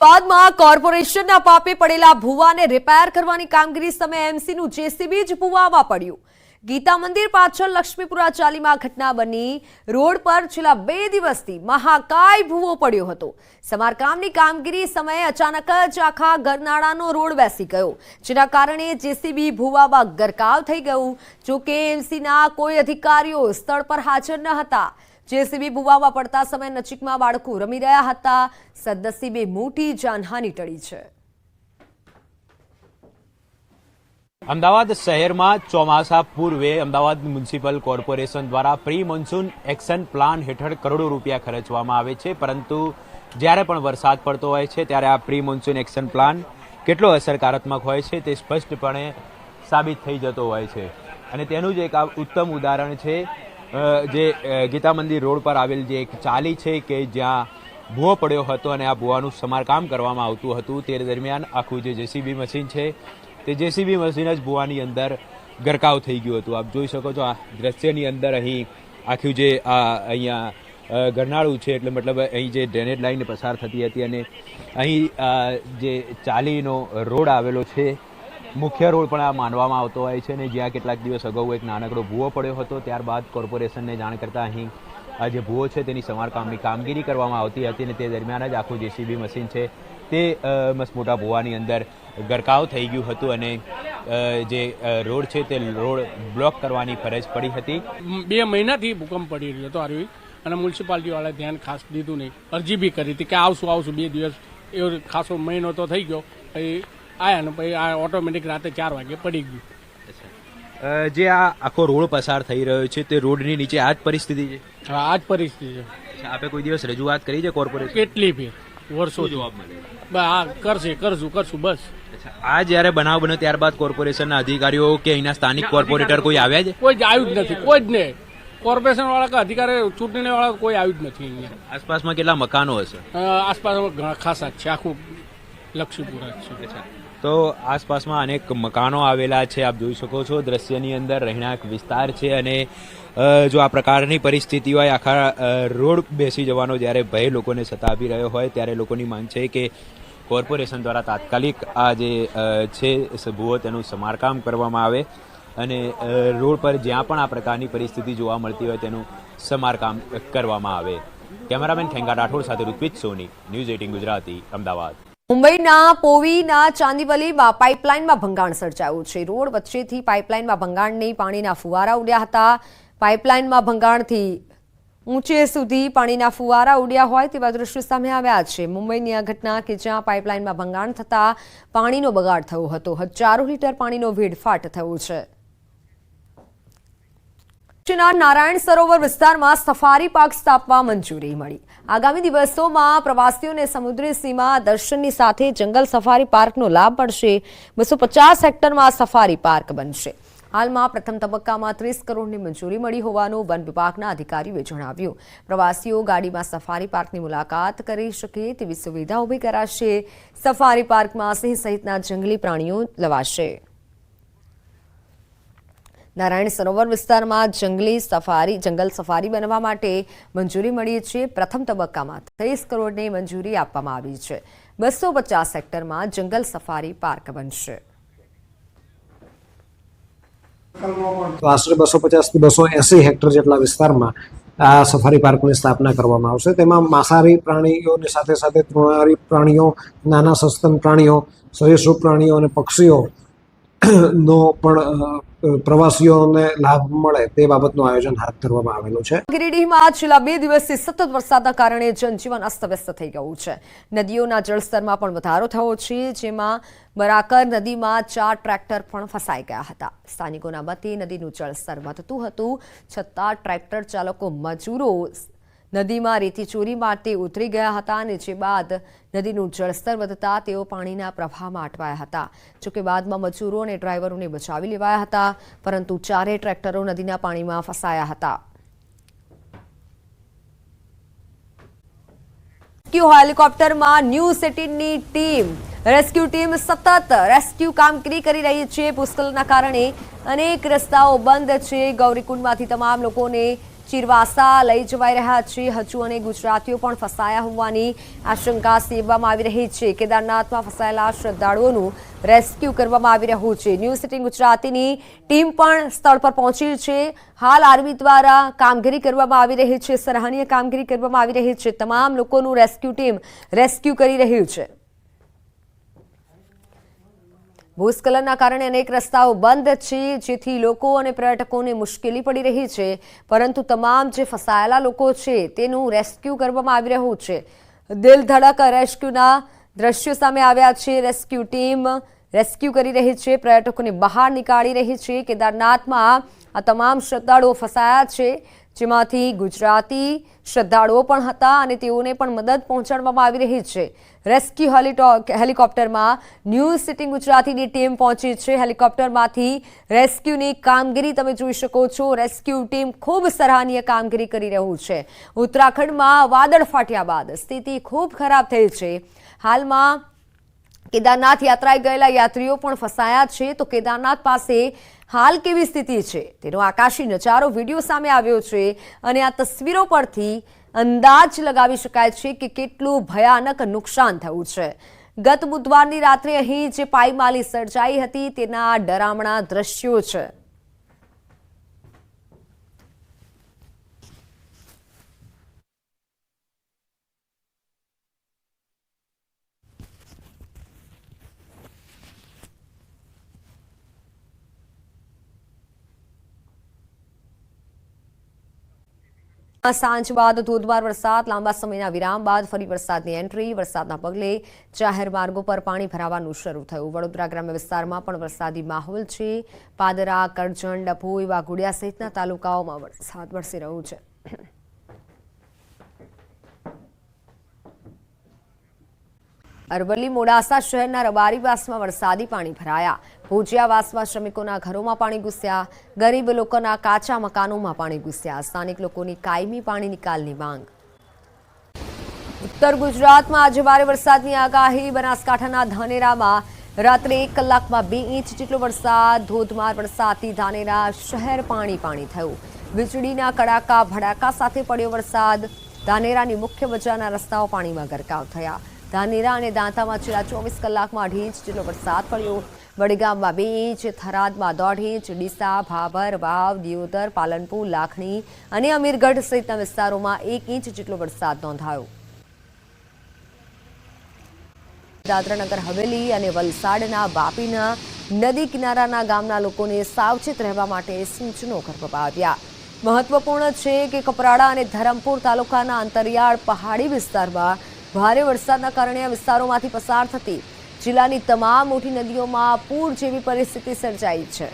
બાદમાં કોર્પોરેશનના પાપે પડેલા ભૂવાને રિપેર કરવાની કામગીરી સમયે એમસીનું જેસીબી જ ભૂવામાં પડ્યું। ગીતા મંદિર પાછળ લક્ષ્મીપુરા ચાલીમાં ઘટના બની। રોડ પર છેલ્લા 2 દિવસથી મહાકાય ભૂવો પડ્યો હતો। સમારકામની કામગીરી સમયે અચાનક જ આખા ગરનાળાનો રોડ બેસી ગયો, જેના કારણે જેસીબી ભૂવામાં ગરકાવ થઈ ગયું। જોકે એમસીના કોઈ અધિકારીઓ સ્થળ પર હાજર ન હતા। જેસીબી ભૂવામાં પડતા સમયે નજીકમાં બાળકો રમી રહ્યા હતા। સદનસીબે મોટી જાનહાનિ ટળી છે। અમદાવાદ શહેરમાં ચોમાસા પૂર્વે અમદાવાદ મ્યુનિસિપલ કોર્પોરેશન દ્વારા પ્રી મોન્સૂન એક્શન પ્લાન હેઠળ કરોડો રૂપિયા ખર્ચવામાં આવે છે, પરંતુ જ્યારે પણ વરસાદ પડતો હોય છે ત્યારે આ પ્રી મોન્સૂન એક્શન પ્લાન કેટલો અસરકારાત્મક હોય છે તે સ્પષ્ટપણે સાબિત થઈ જતો હોય છે। અને તેનું જ એક ઉત્તમ ઉદાહરણ છે જે ગીતા મંદિર રોડ પર આવેલ જે એક ચાલી છે કે જ્યાં ભૂવો પડ્યો હતો અને આ ભૂવાનું સમારકામ કરવામાં આવતું હતું। તે દરમિયાન આખું જે જેસીબી મશીન છે તે જેસીબી મશીન જ ભૂવાની અંદર ગરકાવ થઈ ગયું હતું। આપ જોઈ શકો છો આ દ્રશ્યની અંદર અહીં આખું જે અહીંયા ગરનાળું છે, એટલે મતલબ અહીં જે ડ્રેનેજ લાઈન પસાર થતી હતી અને અહીં જે ચાલીનો રોડ આવેલો છે, મુખ્ય રોડ પણ આ માનવામાં આવતો હોય છે, અને જ્યાં કેટલાક દિવસ અગાઉ એક નાનકડો ભૂવો પડ્યો હતો, ત્યારબાદ કોર્પોરેશનને જાણ કરતાં અહીં આ જે ભૂવો છે તેની સમારકામની કામગીરી કરવામાં આવતી હતી અને તે દરમિયાન જ આખું જેસીબી મશીન છે તે મસમોટા ભૂવાની અંદર ગરકાવ થઈ ગયું હતું અને જે રોડ છે તે રોડ બ્લોક કરવાની ફરજ પડી હતી। 2 મહિનાથી ભૂકંપ પડી રહ્યો હતો આરવી, અને મ્યુનિસિપાલિટીવાળાએ ધ્યાન ખાસ દીધું નહીં। અરજી બી કરી હતી કે આવશું 2 દિવસ, એવો ખાસો મહિનો તો થઈ ગયો, પછી આયા ને પછી આ ઓટોમેટિક રાતે 4 વાગે પડી ગયું। જે આ આખો રોડ પસાર થઈ રહ્યો છે તે રોડની નીચે આ જ પરિસ્થિતિ છે? હા, આ જ પરિસ્થિતિ છે। આપે કોઈ દિવસ રજૂઆત કરી છે કોર્પોરેશન? કેટલી ફેર વર્ષો જવાબ મળે? હા, કરશું બસ। આ જ્યારે બનાવ બન્યો ત્યારબાદ કોર્પોરેશનના અધિકારીઓ કે અહીંના સ્થાનિક કોર્પોરેટર કોઈ આવ્યા છે? કોઈ જ આવ્યું જ નથી, કોઈ જ નહીં। કોર્પોરેશન વાળા કે અધિકારી ચૂંટણી વાળા કોઈ આવ્યું જ નથી અહીંયા। આસપાસમાં કેટલા મકાનો હશે? આસપાસ ઘણા ખાસા છે, આખું લક્ષ્મીપુરા છે। તો આસપાસમાં અનેક મકાનો આવેલા છે, આપ જોઈ શકો છો દ્રશ્યની અંદર રહેણાંક વિસ્તાર છે, અને જો આ પ્રકારની પરિસ્થિતિ હોય, આખા રોડ બેસી જવાનો જ્યારે ભય લોકોને સતાવી રહ્યો હોય, ત્યારે લોકોની માંગ છે કે કોર્પોરેશન દ્વારા તાત્કાલિક આ જે છે ભૂવો તેનું સમારકામ કરવામાં આવે અને રોડ પર જ્યાં પણ આ પ્રકારની પરિસ્થિતિ જોવા મળતી હોય તેનું સમારકામ કરવામાં આવે। કેમેરામેન ખેંગા રાઠોડ સાથે ઋત્વિજ સોની, ન્યૂઝ 18 ગુજરાતી, અમદાવાદ। મુંબઈના પોવીના ચાંદીવલીમાં પાઇપલાઇનમાં ભંગાણ સર્જાયું છે। રોડ વચ્ચેથી પાઇપલાઇનમાં ભંગાણની પાણીના ફુવારા ઉડ્યા હતા। પાઇપલાઇનમાં ભંગાણથી ઊંચે સુધી પાણીના ફુવારા ઉડ્યા હોય તેવા દ્રશ્યો સામે આવ્યા છે। મુંબઈની આ ઘટના કે જ્યાં પાઇપલાઇનમાં ભંગાણ થતા પાણીનો બગાડ થયો હતો, હજારો લીટર પાણીનો વેડફાટ થયો છે। નારાયણ સરોવર વિસ્તારમાં સફારી પાર્ક સ્થાપવા મંજૂરી મળી। આગામી દિવસોમાં પ્રવાસીઓને સમુદ્રી સીમા દર્શનની સાથે જંગલ સફારી પાર્કનો લાભ મળશે। 250 હેક્ટરમાં સફારી પાર્ક બનશે। હાલમાં પ્રથમ તબક્કામાં 30 કરોડની મંજૂરી મળી હોવાનું વન વિભાગના અધિકારીઓએ જણાવ્યું। પ્રવાસીઓ ગાડીમાં સફારી પાર્કની મુલાકાત કરી શકે તેવી સુવિધા ઊભી કરાશે। સફારી પાર્કમાં સિંહ સહિતના જંગલી પ્રાણીઓ લવાશે। નારાયણ સરોવર વિસ્તારમાં જંગલ સફારી બનવા માટે મંજૂરી મળી છે। પ્રથમ તબક્કામાં 30 કરોડની મંજૂરી આપવામાં આવી છે। 250 હેક્ટરમાં જંગલ સફારી પાર્ક બનશે। આશરે 250 થી 280 હેક્ટર જેટલા વિસ્તારમાં આ સફારી પાર્કની સ્થાપના કરવામાં આવશે। તેમાં માંસાહારી પ્રાણીઓની સાથે સાથે તૃણાહારી પ્રાણીઓ, નાના સસ્તન પ્રાણીઓ, સરીસૃપ પ્રાણીઓ અને પક્ષીઓ નો પણ પ્રવાસીઓને લાભ મળે તે બાબતનું આયોજન હાથ ધરવામાં આવેલું છે। ગિરિડીહમાં છેલ્લા 2 દિવસથી સતત વરસાદના કારણે જનજીવન અસ્તવ્યસ્ત થઈ ગયું છે। નદીઓના જળસ્તરમાં પણ વધારો થયો છે, જેમાં બરાકર નદીમાં 4 ટ્રેક્ટર પણ ફસાઈ ગયા હતા। સ્થાનિકોના મતે નદીનું જળસ્તર વધતું હતું, છતાં ટ્રેક્ટર ચાલકો મજૂરો નદીમાં રેતી ચોરી માટે ઉતરી ગયા હતા, અને જે બાદ નદીનું જળસ્તર વધતા તેઓ પાણીના પ્રવાહમાં અટવાયા હતા। જોકે બાદમાં મજૂરો અને ડ્રાઈવરોને બચાવી લેવાયા હતા, પરંતુ 4 ટ્રેક્ટરો નદીના પાણીમાં ફસાયા હતા। રેસ્ક્યુ હેલિકોપ્ટરમાં ન્યૂઝ 18ની રેસ્ક્યુ ટીમ સતત રેસ્ક્યુ કામગીરી કરી રહી છે। ભૂસ્ખલનના કારણે અનેક રસ્તાઓ બંધ છે। ગૌરીકુંડમાંથી તમામ લોકોને ચીરવાસા લઈ જવાઈ રહ્યા છે. હજુ અનેક ગુજરાતીઓ પણ ફસાયા હોવાની આશંકા સેવવામાં આવી રહી છે. કેદારનાથમાં ફસાયેલા શ્રદ્ધાળુઓનું રેસ્ક્યુ કરવામાં આવી રહ્યું છે. ન્યૂઝ 18 ગુજરાતીની ટીમ પણ સ્થળ પર પહોંચી છે. હાલ આર્મી દ્વારા કામગીરી કરવામાં આવી રહી છે. સરાહનીય કામગીરી કરવામાં આવી રહી છે. તમામ લોકોનું રેસ્ક્યુ ટીમ રેસ્ક્યુ કરી રહ્યું છે. ભૂસ્ખલનના કારણે અનેક રસ્તાઓ બંધ છે, જેથી લોકો અને પર્યટકોને મુશ્કેલી પડી રહી છે. પરંતુ તમામ જે ફસાયેલા લોકો છે તેનું રેસ્ક્યુ કરવામાં આવી રહ્યું છે. દિલ ધડક રેસ્ક્યુના દ્રશ્યો સામે આવ્યા છે. રેસ્ક્યુ ટીમ રેસ્ક્યુ કરી રહી છે, પર્યટકોને બહાર નીકાળી રહી છે. કેદારનાથમાં આ તમામ શ્રદ્ધાળુઓ ફસાયા છે, જેમાંથી ગુજરાતી શ્રદ્ધાળુઓ પણ હતા અને તેઓને પણ મદદ પહોંચાડવામાં આવી રહી છે. રેસ્ક્યુ હેલિકોપ્ટરમાં ન્યૂઝ 18 ગુજરાતીની ટીમ પહોંચી છે. હેલિકોપ્ટરમાંથી રેસ્ક્યુની કામગીરી તમે જોઈ શકો છો. રેસ્ક્યુ ટીમ ખૂબ સરાહનીય કામગીરી કરી રહ્યું છે. ઉત્તરાખંડમાં વાદળ ફાટ્યા બાદ સ્થિતિ ખૂબ ખરાબ થઈ છે. હાલમાં કેદારનાથ યાત્રાએ ગયેલા યાત્રીઓ પણ ફસાયા છે. તો કેદારનાથ પાસે હાલ કેવી સ્થિતિ છે તેનો આકાશી નજારો વિડીયો સામે આવ્યો છે અને આ તસવીરો પરથી અંદાજ લગાવી શકાય છે કે કેટલું ભયાનક નુકસાન થયું છે. ગત બુધવારની રાત્રે અહીં જે પાયમાલી સર્જાઈ હતી તેના ડરામણા દ્રશ્યો છે. સાંજ બાદ ધોધમાર વરસાદ, લાંબા સમયના વિરામ બાદ ફરી વરસાદની એન્ટ્રી. વરસાદના પગલે જાહેર માર્ગો પર પાણી ભરાવાનું શરૂ થયું. વડોદરા ગ્રામ્ય વિસ્તારમાં પણ વરસાદી માહોલ છે. પાદરા, કરજણ, ડભોઈ, વાઘોડિયા સહિતના તાલુકાઓમાં વરસાદ વરસી રહ્યો છે. અરવલ્લી મોડાસા શહેરના રબારીવાસમાં વરસાદી પાણી ભરાયા. ભુજિયાવાસમાં શ્રમિકોના ઘરોમાં પાણી ઘૂસ્યા. ગરીબ લોકોના કાચા મકાનોમાં પાણી ઘૂસ્યા. સ્થાનિક લોકોની કાયમી પાણી નિકાલની માંગ. ઉત્તર ગુજરાતમાં આજે ભારે વરસાદની આગાહી. બનાસકાંઠાના ધાનેરામાં રાત્રે 1 કલાકમાં 2 ઇંચ જેટલો વરસાદ. ધોધમાર વરસાદથી ધાનેરા શહેર પાણી થયું. વીજળીના કડાકા ભડાકા સાથે પડ્યો વરસાદ. ધાનેરાની મુખ્ય બજારના રસ્તાઓ પાણીમાં ગરકાવ થયા. ધાનેરા અને દાંતામાં છેલ્લા 24 કલાકમાં 2 ઇંચ જેટલો વરસાદ પડ્યો. વડગામમાં 2 ઇંચ, થરાદમાં 1.5 ઇંચ, ડીસા, ભાભર, વાવ, દિયોદર, પાલનપુર, લાખણી અને અમીરગઢ સહિતના વિસ્તારોમાં 1 ઇંચ જેટલો વરસાદ નોંધાયો. દાદરાનગર હવેલી અને વલસાડના વાપીના નદી કિનારાના ગામના લોકોને સાવચેત રહેવા માટે સૂચનો કરવામાં આવ્યા. મહત્વપૂર્ણ છે કે કપરાડા અને ધરમપુર તાલુકાના અંતરિયાળ પહાડી વિસ્તારમાં ભારે વરસાદના કારણે આ વિસ્તારોમાંથી પસાર થતી જિલ્લાની તમામ મોટી નદીઓમાં પૂર જેવી પરિસ્થિતિ સર્જાઈ છે.